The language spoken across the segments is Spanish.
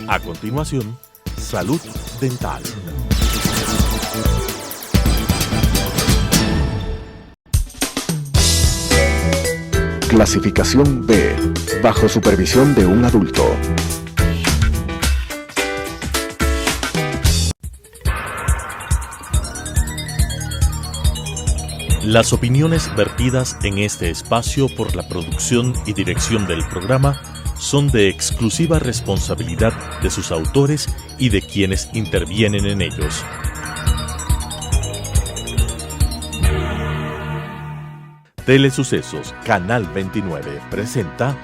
A continuación, Salud Dental. Clasificación B, bajo supervisión de un adulto. Las opiniones vertidas en este espacio por la producción y dirección del programa son de exclusiva responsabilidad de sus autores y de quienes intervienen en ellos. Telesucesos Canal 29 presenta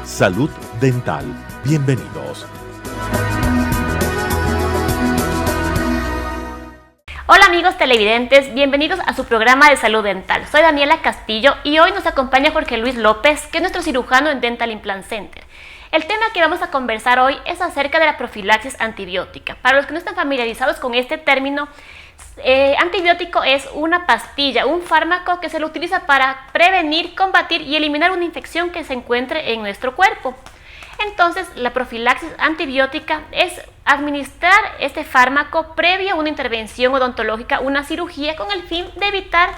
Salud Dental. Bienvenidos. Hola amigos televidentes, bienvenidos a su programa de salud dental. Soy Daniela Castillo y hoy nos acompaña Jorge Luis López, que es nuestro cirujano en Dental Implant Center. El tema que vamos a conversar hoy es acerca de la profilaxis antibiótica. Para los que no están familiarizados con este término, antibiótico es una pastilla, un fármaco que se lo utiliza para prevenir, combatir y eliminar una infección que se encuentre en nuestro cuerpo. Entonces, la profilaxis antibiótica es administrar este fármaco previo a una intervención odontológica, una cirugía, con el fin de evitar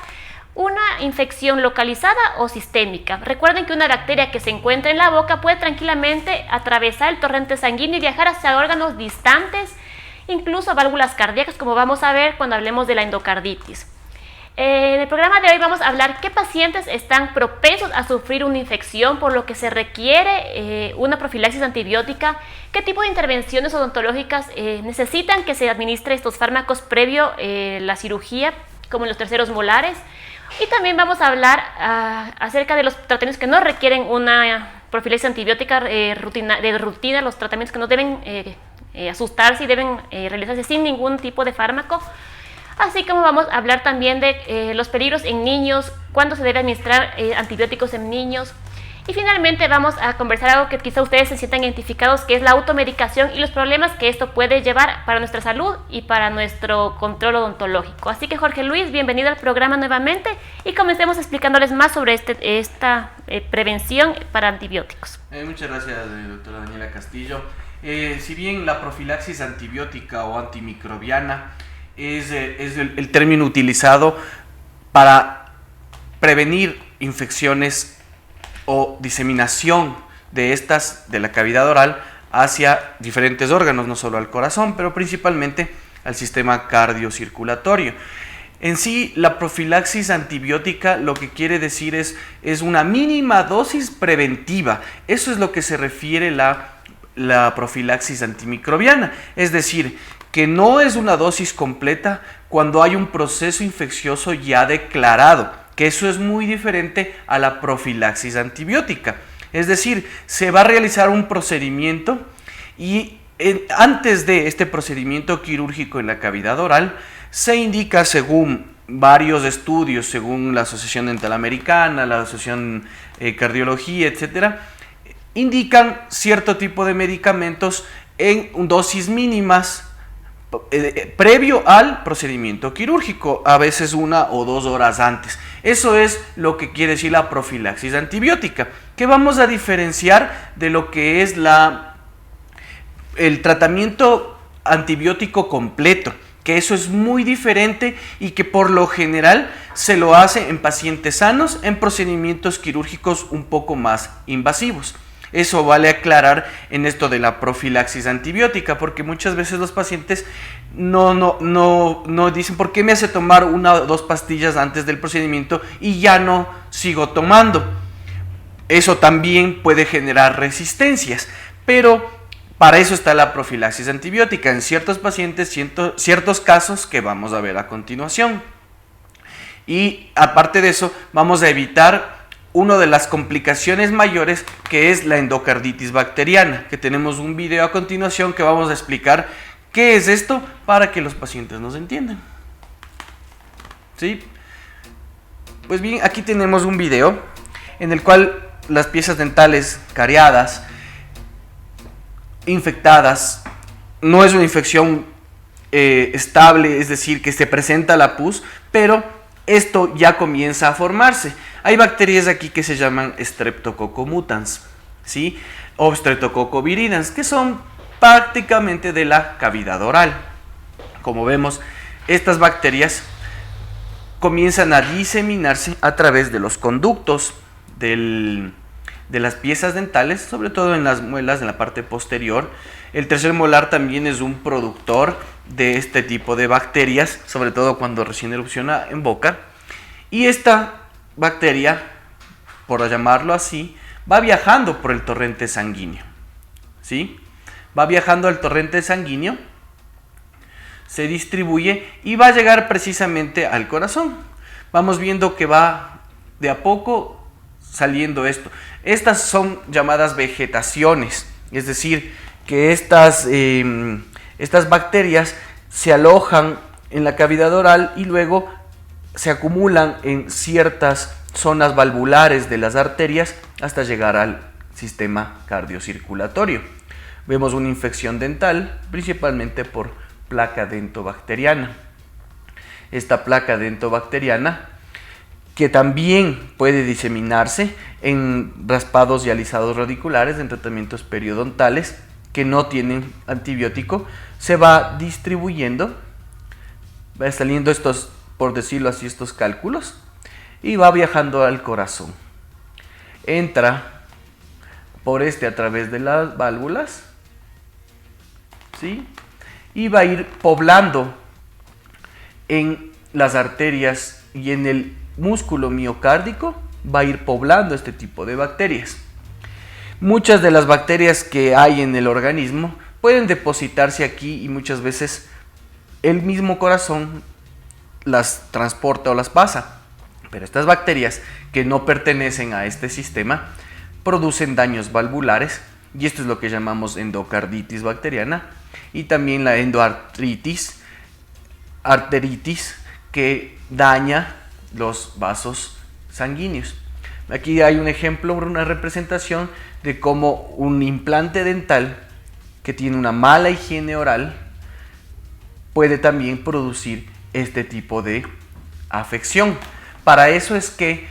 una infección localizada o sistémica. Recuerden que una bacteria que se encuentra en la boca puede tranquilamente atravesar el torrente sanguíneo y viajar hacia órganos distantes, incluso válvulas cardíacas, como vamos a ver cuando hablemos de la endocarditis. En el programa de hoy vamos a hablar qué pacientes están propensos a sufrir una infección, por lo que se requiere una profilaxis antibiótica, qué tipo de intervenciones odontológicas necesitan que se administre estos fármacos previo la cirugía, como en los terceros molares. Y también vamos a hablar acerca de los tratamientos que no requieren una profilaxis antibiótica de rutina, los tratamientos que no deben asustarse y deben realizarse sin ningún tipo de fármaco. Así como vamos a hablar también de los peligros en niños, cuándo se debe administrar antibióticos en niños. Y finalmente vamos a conversar algo que quizá ustedes se sientan identificados, que es la automedicación y los problemas que esto puede llevar para nuestra salud y para nuestro control odontológico. Así que Jorge Luis, bienvenido al programa nuevamente y comencemos explicándoles más sobre esta prevención para antibióticos. Muchas gracias, doctora Daniela Castillo. Si bien la profilaxis antibiótica o antimicrobiana es el término utilizado para prevenir infecciones o diseminación de estas de la cavidad oral hacia diferentes órganos, no solo al corazón, pero principalmente al sistema cardiocirculatorio. En sí, la profilaxis antibiótica lo que quiere decir es una mínima dosis preventiva. Eso es lo que se refiere la profilaxis antimicrobiana, es decir, que no es una dosis completa cuando hay un proceso infeccioso ya declarado, que eso es muy diferente a la profilaxis antibiótica. Es decir, se va a realizar un procedimiento y antes de este procedimiento quirúrgico en la cavidad oral, se indica según varios estudios, según la Asociación Dental Americana, la Asociación Cardiología, etcétera, indican cierto tipo de medicamentos en dosis mínimas previo al procedimiento quirúrgico, a veces 1 o 2 horas antes. Eso es lo que quiere decir la profilaxis antibiótica, que vamos a diferenciar de lo que es el tratamiento antibiótico completo, que eso es muy diferente y que por lo general se lo hace en pacientes sanos en procedimientos quirúrgicos un poco más invasivos. Eso vale aclarar en esto de la profilaxis antibiótica, porque muchas veces los pacientes no dicen por qué me hace tomar 1 o 2 pastillas antes del procedimiento y ya no sigo tomando. Eso también puede generar resistencias, pero para eso está la profilaxis antibiótica en ciertos pacientes, ciertos casos que vamos a ver a continuación. Y aparte de eso, vamos a evitar una de las complicaciones mayores, que es la endocarditis bacteriana, que tenemos un video a continuación que vamos a explicar qué es esto para que los pacientes nos entiendan. ¿Sí? Pues bien, aquí tenemos un video en el cual las piezas dentales cariadas, infectadas, no es una infección estable, es decir, que se presenta la pus, pero esto ya comienza a formarse. Hay bacterias aquí que se llaman Streptococcus mutans, ¿sí? O Streptococcus viridans, que son prácticamente de la cavidad oral. Como vemos, estas bacterias comienzan a diseminarse a través de los conductos de las piezas dentales, sobre todo en las muelas, en la parte posterior. El tercer molar también es un productor de este tipo de bacterias, sobre todo cuando recién erupciona en boca. Y esta bacteria, por llamarlo así, va viajando por el torrente sanguíneo, ¿sí? Va viajando al torrente sanguíneo, se distribuye y va a llegar precisamente al corazón. Vamos viendo que va de a poco saliendo esto. Estas son llamadas vegetaciones, es decir, que estas bacterias se alojan en la cavidad oral y luego se acumulan en ciertas zonas valvulares de las arterias hasta llegar al sistema cardiocirculatorio. Vemos una infección dental, principalmente por placa dentobacteriana. Esta placa dentobacteriana, que también puede diseminarse en raspados y alisados radiculares en tratamientos periodontales que no tienen antibiótico, se va distribuyendo, va saliendo estos, por decirlo así, estos cálculos, y va viajando al corazón. Entra por a través de las válvulas, ¿sí? Y va a ir poblando en las arterias y en el músculo miocárdico, va a ir poblando este tipo de bacterias. Muchas de las bacterias que hay en el organismo pueden depositarse aquí y muchas veces el mismo corazón las transporta o las pasa. Pero estas bacterias que no pertenecen a este sistema producen daños valvulares, y esto es lo que llamamos endocarditis bacteriana, y también la endoartritis, arteritis, que daña los vasos sanguíneos. Aquí hay un ejemplo, una representación de cómo un implante dental que tiene una mala higiene oral puede también producir este tipo de afección. Para eso es que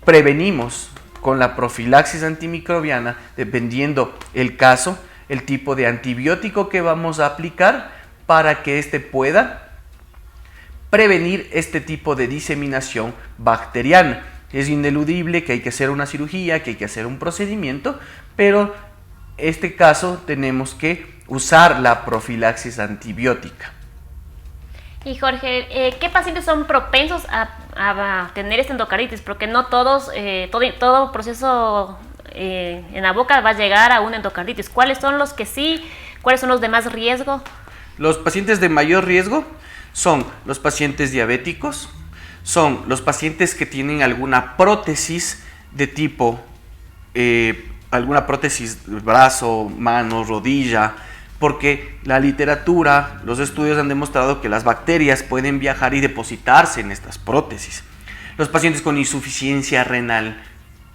prevenimos con la profilaxis antimicrobiana, dependiendo el caso, el tipo de antibiótico que vamos a aplicar para que éste pueda prevenir este tipo de diseminación bacteriana. Es ineludible que hay que hacer una cirugía, que hay que hacer un procedimiento, pero en este caso tenemos que usar la profilaxis antibiótica. Y Jorge, ¿qué pacientes son propensos a tener esta endocarditis? Porque no todos, todo proceso en la boca va a llegar a una endocarditis. ¿Cuáles son los que sí? ¿Cuáles son los de más riesgo? Los pacientes de mayor riesgo son los pacientes diabéticos, son los pacientes que tienen alguna prótesis de tipo, alguna prótesis brazo, mano, rodilla, porque la literatura, los estudios han demostrado que las bacterias pueden viajar y depositarse en estas prótesis. Los pacientes con insuficiencia renal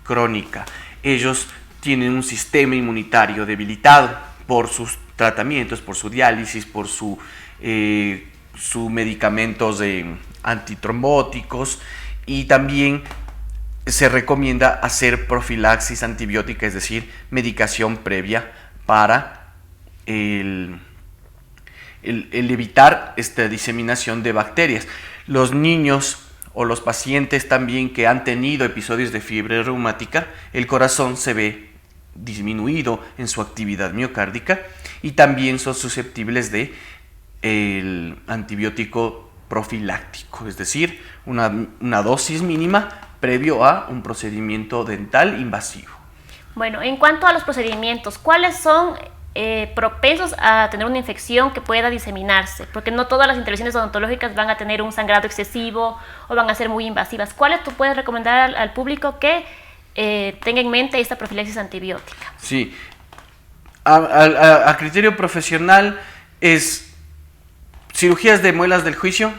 crónica, ellos tienen un sistema inmunitario debilitado por sus tratamientos, por su diálisis, por sus medicamentos antitrombóticos, y también se recomienda hacer profilaxis antibiótica, es decir, medicación previa para el evitar esta diseminación de bacterias. Los niños o los pacientes también que han tenido episodios de fiebre reumática, el corazón se ve disminuido en su actividad miocárdica y también son susceptibles de el antibiótico profiláctico, es decir, una dosis mínima previo a un procedimiento dental invasivo. Bueno, en cuanto a los procedimientos, ¿cuáles son propensos a tener una infección que pueda diseminarse? Porque no todas las intervenciones odontológicas van a tener un sangrado excesivo o van a ser muy invasivas. ¿Cuáles tú puedes recomendar al público que tenga en mente esta profilaxis antibiótica? Sí, a criterio profesional es cirugías de muelas del juicio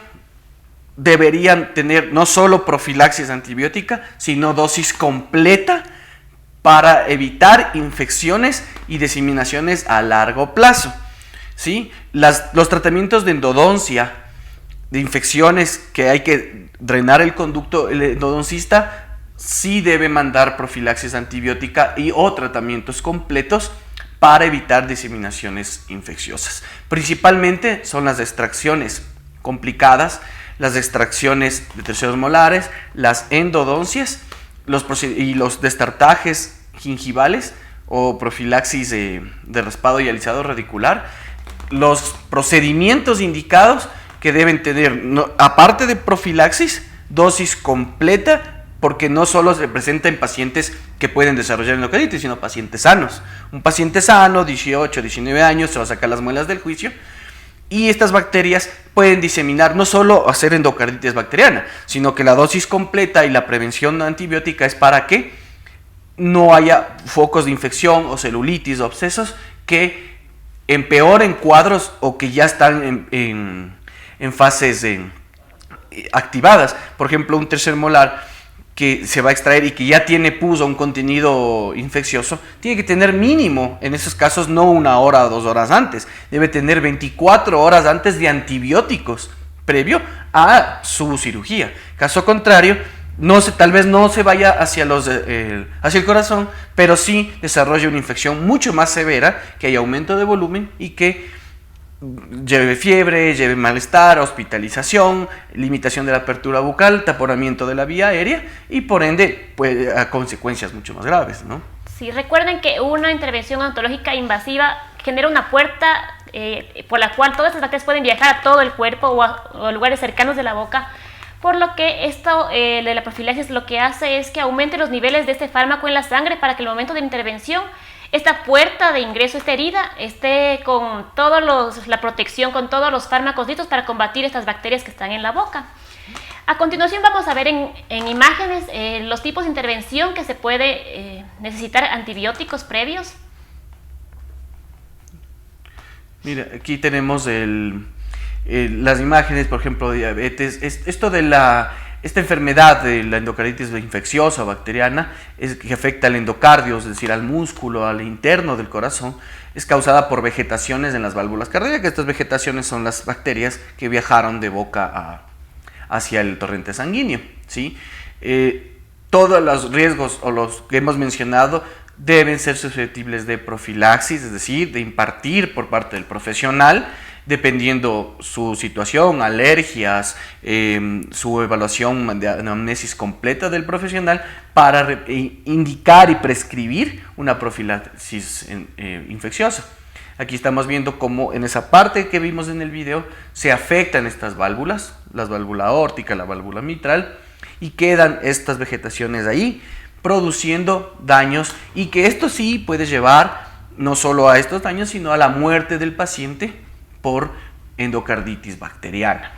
deberían tener no solo profilaxis antibiótica, sino dosis completa para evitar infecciones y diseminaciones a largo plazo, ¿sí? Los tratamientos de endodoncia de infecciones que hay que drenar el conducto, el endodoncista sí debe mandar profilaxis antibiótica o tratamientos completos para evitar diseminaciones infecciosas. Principalmente son las extracciones complicadas, las extracciones de terceros molares, las endodoncias y los destartajes gingivales o profilaxis de raspado y alisado radicular. Los procedimientos indicados que deben tener, aparte de profilaxis, dosis completa, porque no solo se presenta en pacientes que pueden desarrollar endocarditis, sino pacientes sanos. Un paciente sano, 18, 19 años, se va a sacar las muelas del juicio, y estas bacterias pueden diseminar, no solo hacer endocarditis bacteriana, sino que la dosis completa y la prevención antibiótica es para que no haya focos de infección o celulitis o abscesos que empeoren cuadros o que ya están en fases activadas. Por ejemplo, un tercer molar que se va a extraer y que ya tiene pus o un contenido infeccioso, tiene que tener mínimo, en esos casos, no 1 hora o 2 horas antes, debe tener 24 horas antes de antibióticos previo a su cirugía. Caso contrario, tal vez no se vaya hacia el corazón, pero sí desarrolla una infección mucho más severa, que hay aumento de volumen y que lleve fiebre, lleve malestar, hospitalización, limitación de la apertura bucal, taponamiento de la vía aérea y por ende a consecuencias mucho más graves, ¿no? Sí, recuerden que una intervención odontológica invasiva genera una puerta por la cual todas estas bacterias pueden viajar a todo el cuerpo o a lugares cercanos de la boca, por lo que esto de la profilaxis lo que hace es que aumente los niveles de este fármaco en la sangre para que en el momento de la intervención esta puerta de ingreso, esta herida, esté con la protección, con todos los fármacos listos para combatir estas bacterias que están en la boca. A continuación vamos a ver en imágenes los tipos de intervención que se puede necesitar antibióticos previos. Mira, aquí tenemos las imágenes, por ejemplo, diabetes. Esta enfermedad de la endocarditis infecciosa o bacteriana que afecta al endocardio, es decir, al músculo, al interno del corazón, es causada por vegetaciones en las válvulas cardíacas. Estas vegetaciones son las bacterias que viajaron de boca hacia el torrente sanguíneo, ¿sí? Todos los riesgos o los que hemos mencionado deben ser susceptibles de profilaxis, es decir, de impartir por parte del profesional, dependiendo su situación, alergias, su evaluación de anamnesis completa del profesional para indicar y prescribir una profilaxis infecciosa. Aquí estamos viendo cómo en esa parte que vimos en el video se afectan estas válvulas, la válvula aórtica, la válvula mitral, y quedan estas vegetaciones ahí produciendo daños, y que esto sí puede llevar no solo a estos daños, sino a la muerte del paciente por endocarditis bacteriana,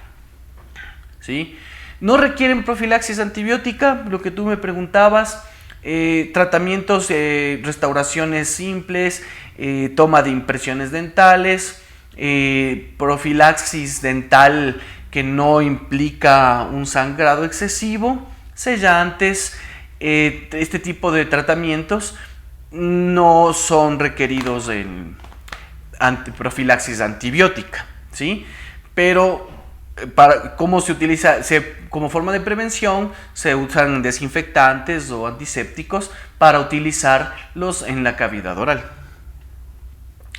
¿sí? No requieren profilaxis antibiótica, lo que tú me preguntabas, tratamientos, restauraciones simples, toma de impresiones dentales, profilaxis dental que no implica un sangrado excesivo, sellantes. Este tipo de tratamientos no son requeridos en profilaxis antibiótica, ¿sí? Pero ¿cómo se utiliza? Como forma de prevención se usan desinfectantes o antisépticos para utilizarlos en la cavidad oral,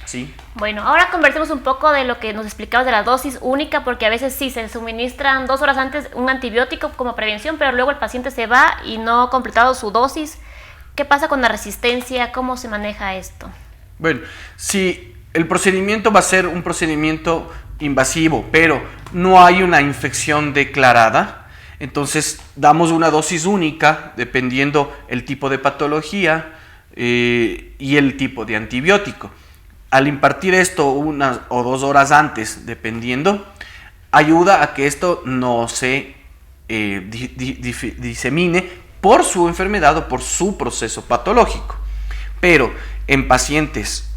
¿sí? Bueno, ahora conversemos un poco de lo que nos explicabas de la dosis única, porque a veces sí se suministran 2 horas antes un antibiótico como prevención, pero luego el paciente se va y no ha completado su dosis. ¿Qué pasa con la resistencia? ¿Cómo se maneja esto? Bueno, si el procedimiento va a ser un procedimiento invasivo, pero no hay una infección declarada, entonces damos una dosis única dependiendo el tipo de patología y el tipo de antibiótico. Al impartir esto 1 o 2 horas antes, dependiendo, ayuda a que esto no se disemine por su enfermedad o por su proceso patológico. Pero en pacientes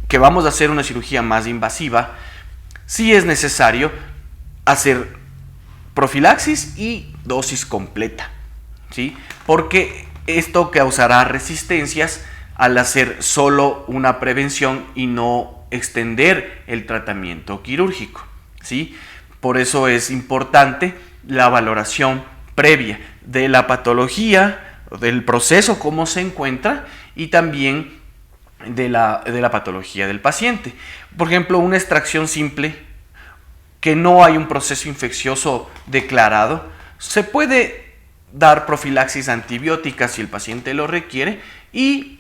que vamos a hacer una cirugía más invasiva, sí es necesario hacer profilaxis y dosis completa, ¿sí? Porque esto causará resistencias al hacer solo una prevención y no extender el tratamiento quirúrgico, ¿sí? Por eso es importante la valoración previa de la patología, del proceso, cómo se encuentra, y también de la patología del paciente. Por ejemplo, una extracción simple, que no hay un proceso infeccioso declarado, se puede dar profilaxis antibiótica si el paciente lo requiere y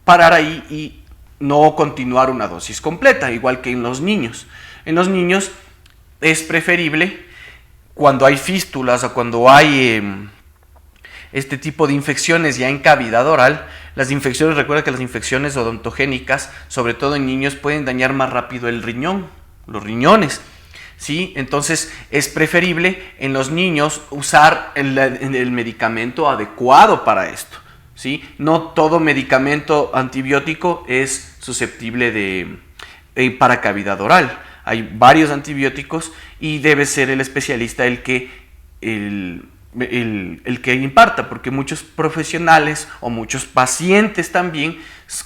parar ahí y no continuar una dosis completa, igual que en los niños. En los niños es preferible, cuando hay fístulas o cuando hay este tipo de infecciones ya en cavidad oral, las infecciones, recuerda que las infecciones odontogénicas, sobre todo en niños, pueden dañar más rápido el riñón, los riñones, ¿sí? Entonces es preferible en los niños usar el medicamento adecuado para esto, ¿sí? No todo medicamento antibiótico es susceptible para cavidad oral. Hay varios antibióticos y debe ser el especialista el que imparta, porque muchos profesionales o muchos pacientes también,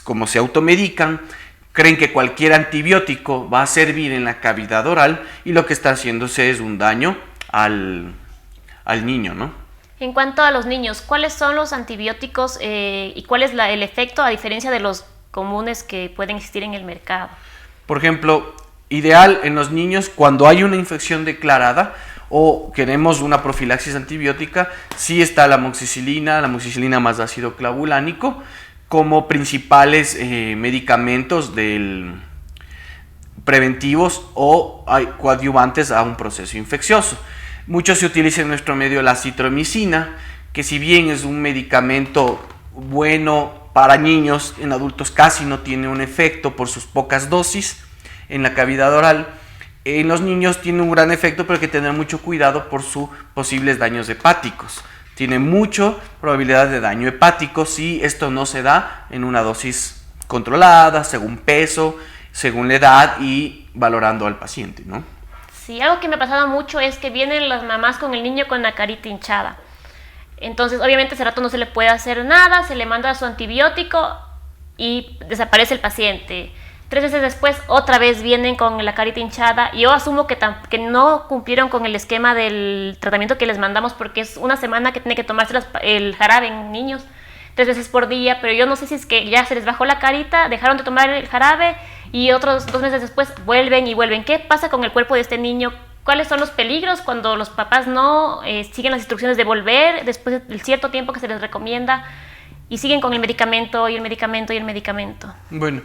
como se automedican, creen que cualquier antibiótico va a servir en la cavidad oral y lo que está haciéndose es un daño al niño, ¿no? En cuanto a los niños, ¿cuáles son los antibióticos y cuál es el efecto a diferencia de los comunes que pueden existir en el mercado? Por ejemplo, ideal en los niños cuando hay una infección declarada o queremos una profilaxis antibiótica, sí está la amoxicilina más ácido clavulánico como principales medicamentos preventivos o coadyuvantes a un proceso infeccioso. Mucho se utiliza en nuestro medio la citromicina, que si bien es un medicamento bueno para niños, en adultos casi no tiene un efecto por sus pocas dosis en la cavidad oral. En los niños tiene un gran efecto, pero hay que tener mucho cuidado por sus posibles daños hepáticos. Tiene mucha probabilidad de daño hepático si esto no se da en una dosis controlada, según peso, según la edad y valorando al paciente, ¿no? Sí, algo que me ha pasado mucho es que vienen las mamás con el niño con la carita hinchada. Entonces, obviamente, ese rato no se le puede hacer nada, se le manda su antibiótico y desaparece el paciente. 3 veces después, otra vez vienen con la carita hinchada y yo asumo que no cumplieron con el esquema del tratamiento que les mandamos porque es una semana que tiene que tomarse el jarabe en niños 3 veces por día, pero yo no sé si es que ya se les bajó la carita, dejaron de tomar el jarabe y otros 2 meses después vuelven y vuelven. ¿Qué pasa con el cuerpo de este niño? ¿Cuáles son los peligros cuando los papás no siguen las instrucciones de volver después del cierto tiempo que se les recomienda y siguen con el medicamento y el medicamento y el medicamento? Bueno,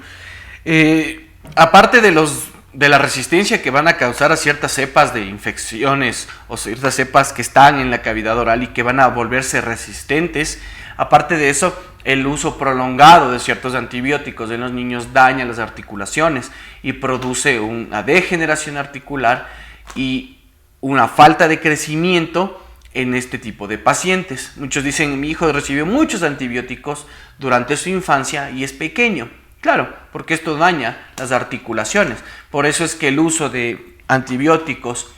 aparte de la resistencia que van a causar a ciertas cepas de infecciones o ciertas cepas que están en la cavidad oral y que van a volverse resistentes, aparte de eso, el uso prolongado de ciertos antibióticos en los niños daña las articulaciones y produce una degeneración articular y una falta de crecimiento en este tipo de pacientes. Muchos dicen, mi hijo recibió muchos antibióticos durante su infancia y es pequeño. Claro, porque esto daña las articulaciones. Por eso es que el uso de antibióticos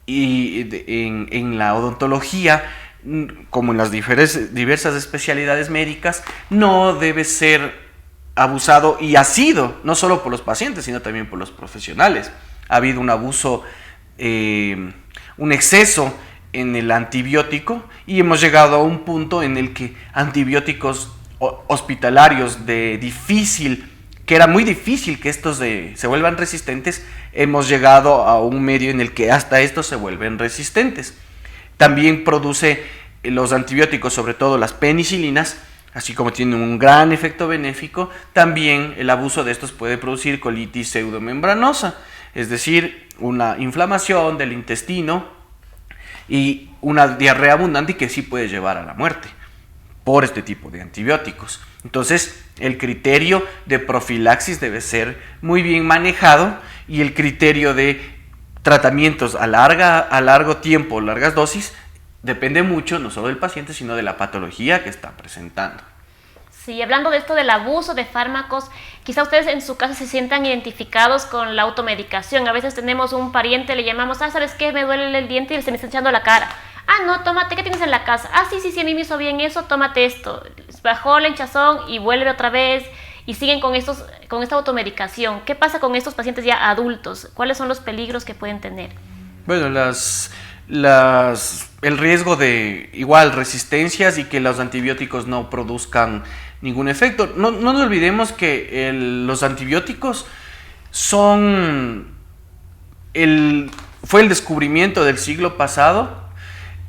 en la odontología, como en las diversas especialidades médicas, no debe ser abusado y ha sido, no solo por los pacientes, sino también por los profesionales. Ha habido un abuso, un exceso en el antibiótico y hemos llegado a un punto en el que antibióticos hospitalarios que era muy difícil que estos se vuelvan resistentes, hemos llegado a un medio en el que hasta estos se vuelven resistentes. También produce los antibióticos, sobre todo las penicilinas, así como tienen un gran efecto benéfico, también el abuso de estos puede producir colitis pseudomembranosa, es decir, una inflamación del intestino y una diarrea abundante que sí puede llevar a la muerte por este tipo de antibióticos. Entonces, el criterio de profilaxis debe ser muy bien manejado y el criterio de tratamientos a largo tiempo, largas dosis, depende mucho no solo del paciente, sino de la patología que está presentando. Sí, hablando de esto del abuso de fármacos, quizá ustedes en su casa se sientan identificados con la automedicación. A veces tenemos un pariente, le llamamos, ¿sabes qué? Me duele el diente y se me está echando la cara. No, tómate, ¿qué tienes en la casa? Sí, a mí me hizo bien eso, tómate esto. Bajó la hinchazón y vuelve otra vez. y siguen con esta automedicación. ¿Qué pasa con estos pacientes ya adultos? ¿Cuáles son los peligros que pueden tener? Bueno, el riesgo de igual resistencias y que los antibióticos no produzcan ningún efecto. No nos olvidemos que los antibióticos fue el descubrimiento del siglo pasado,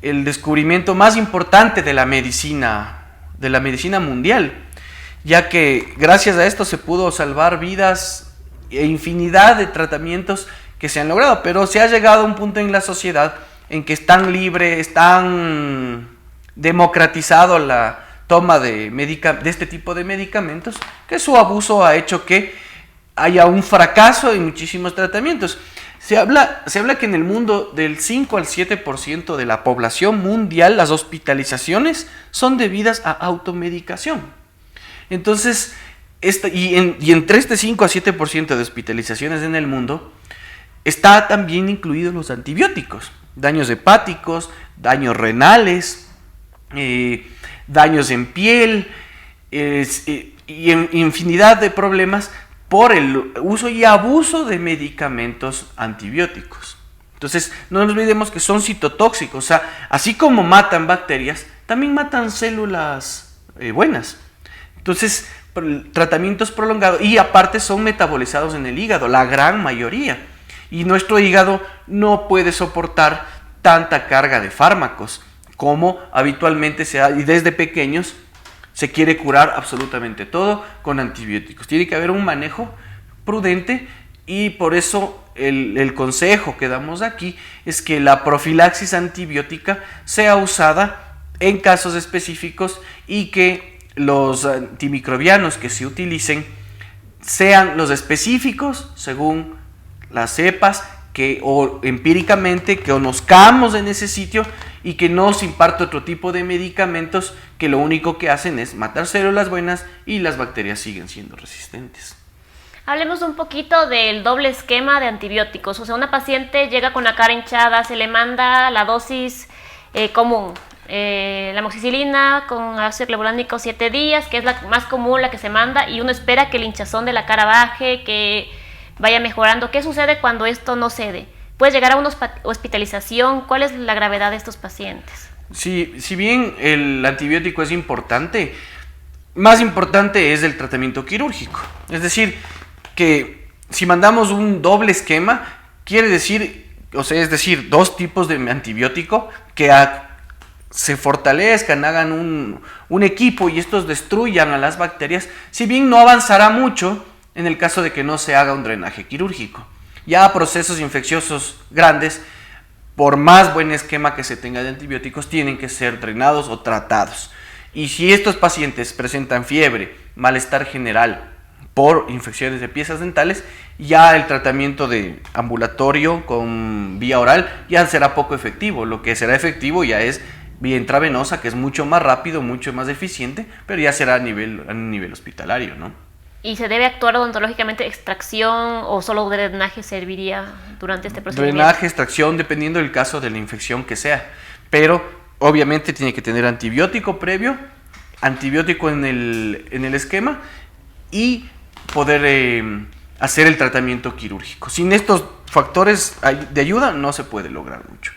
el descubrimiento más importante de la medicina mundial, ya que gracias a esto se pudo salvar vidas e infinidad de tratamientos que se han logrado, pero se ha llegado a un punto en la sociedad en que es tan libre, es tan democratizado la toma de este tipo de medicamentos, que su abuso ha hecho que haya un fracaso en muchísimos tratamientos. Se habla que en el mundo del 5 al 7% de la población mundial, las hospitalizaciones son debidas a automedicación. Entonces, entre este 5 a 7% de hospitalizaciones en el mundo, está también incluidos los antibióticos, daños hepáticos, daños renales, daños en piel, y infinidad de problemas por el uso y abuso de medicamentos antibióticos. Entonces, no nos olvidemos que son citotóxicos, o sea, así como matan bacterias, también matan células buenas. Entonces, tratamientos prolongados, y aparte son metabolizados en el hígado, la gran mayoría. Y nuestro hígado no puede soportar tanta carga de fármacos como habitualmente se da, y desde pequeños se quiere curar absolutamente todo con antibióticos. Tiene que haber un manejo prudente, y por eso el consejo que damos aquí es que la profilaxis antibiótica sea usada en casos específicos, y que los antimicrobianos que se utilicen sean los específicos según las cepas o empíricamente que conozcamos en ese sitio, y que no se imparte otro tipo de medicamentos que lo único que hacen es matar células buenas y las bacterias siguen siendo resistentes. Hablemos un poquito del doble esquema de antibióticos. O sea, una paciente llega con la cara hinchada, se le manda la dosis común, la amoxicilina con ácido clavulànico 7 días, que es la más común, la que se manda, y uno espera que el hinchazón de la cara baje, que vaya mejorando. ¿Qué sucede cuando esto no cede? ¿Puede llegar a una hospitalización? ¿Cuál es la gravedad de estos pacientes? Sí, si bien el antibiótico es importante, más importante es el tratamiento quirúrgico. Es decir, que si mandamos un doble esquema, quiere decir, dos tipos de antibiótico que se fortalezcan, hagan un equipo, y estos destruyan a las bacterias, si bien no avanzará mucho en el caso de que no se haga un drenaje quirúrgico. Ya procesos infecciosos grandes, por más buen esquema que se tenga de antibióticos, tienen que ser drenados o tratados. Y si estos pacientes presentan fiebre, malestar general por infecciones de piezas dentales, ya el tratamiento de ambulatorio con vía oral ya será poco efectivo. Lo que será efectivo ya es vía intravenosa, que es mucho más rápido, mucho más eficiente, pero ya será a un nivel hospitalario, ¿no? ¿Y se debe actuar odontológicamente extracción o solo drenaje serviría durante este procedimiento? Drenaje, extracción, dependiendo del caso de la infección que sea. Pero obviamente tiene que tener antibiótico previo, antibiótico en el esquema, y poder hacer el tratamiento quirúrgico. Sin estos factores de ayuda no se puede lograr mucho.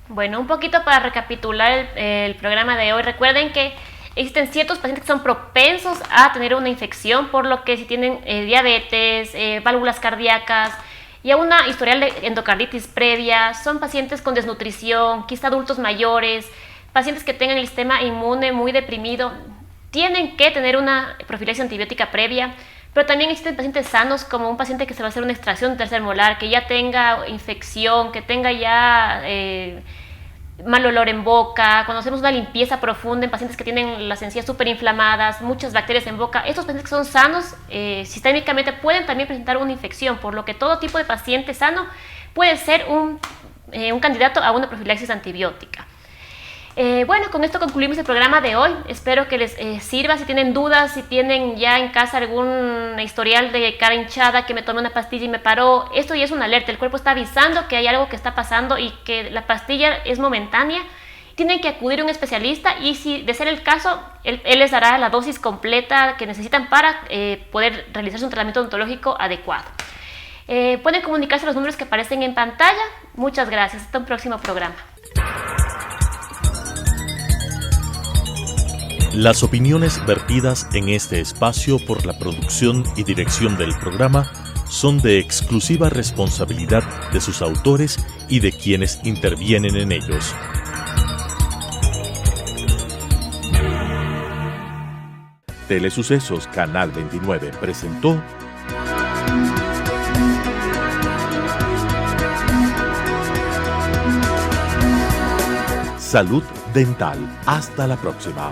Bueno, un poquito para recapitular el programa de hoy. Recuerden que existen ciertos pacientes que son propensos a tener una infección, por lo que si tienen diabetes, válvulas cardíacas y a una historial de endocarditis previa, son pacientes con desnutrición, quizá adultos mayores, pacientes que tengan el sistema inmune muy deprimido, tienen que tener una profilaxis antibiótica previa. Pero también existen pacientes sanos, como un paciente que se va a hacer una extracción de tercer molar, que ya tenga infección, que tenga ya mal olor en boca. Cuando hacemos una limpieza profunda en pacientes que tienen las encías súper inflamadas, muchas bacterias en boca, estos pacientes que son sanos sistémicamente pueden también presentar una infección, por lo que todo tipo de paciente sano puede ser un candidato a una profilaxis antibiótica. Bueno, con esto concluimos el programa de hoy. Espero que les sirva. Si tienen dudas, si tienen ya en casa algún historial de cara hinchada, que me tomé una pastilla y me paró, esto ya es una alerta. El cuerpo está avisando que hay algo que está pasando y que la pastilla es momentánea tienen que acudir a un especialista y si de ser el caso, él les dará la dosis completa que necesitan para poder realizarse un tratamiento odontológico adecuado. Pueden comunicarse a los números que aparecen en pantalla. Muchas gracias. Hasta un próximo programa. Las opiniones vertidas en este espacio por la producción y dirección del programa son de exclusiva responsabilidad de sus autores y de quienes intervienen en ellos. Telesucesos Canal 29 presentó Salud Dental. Hasta la próxima.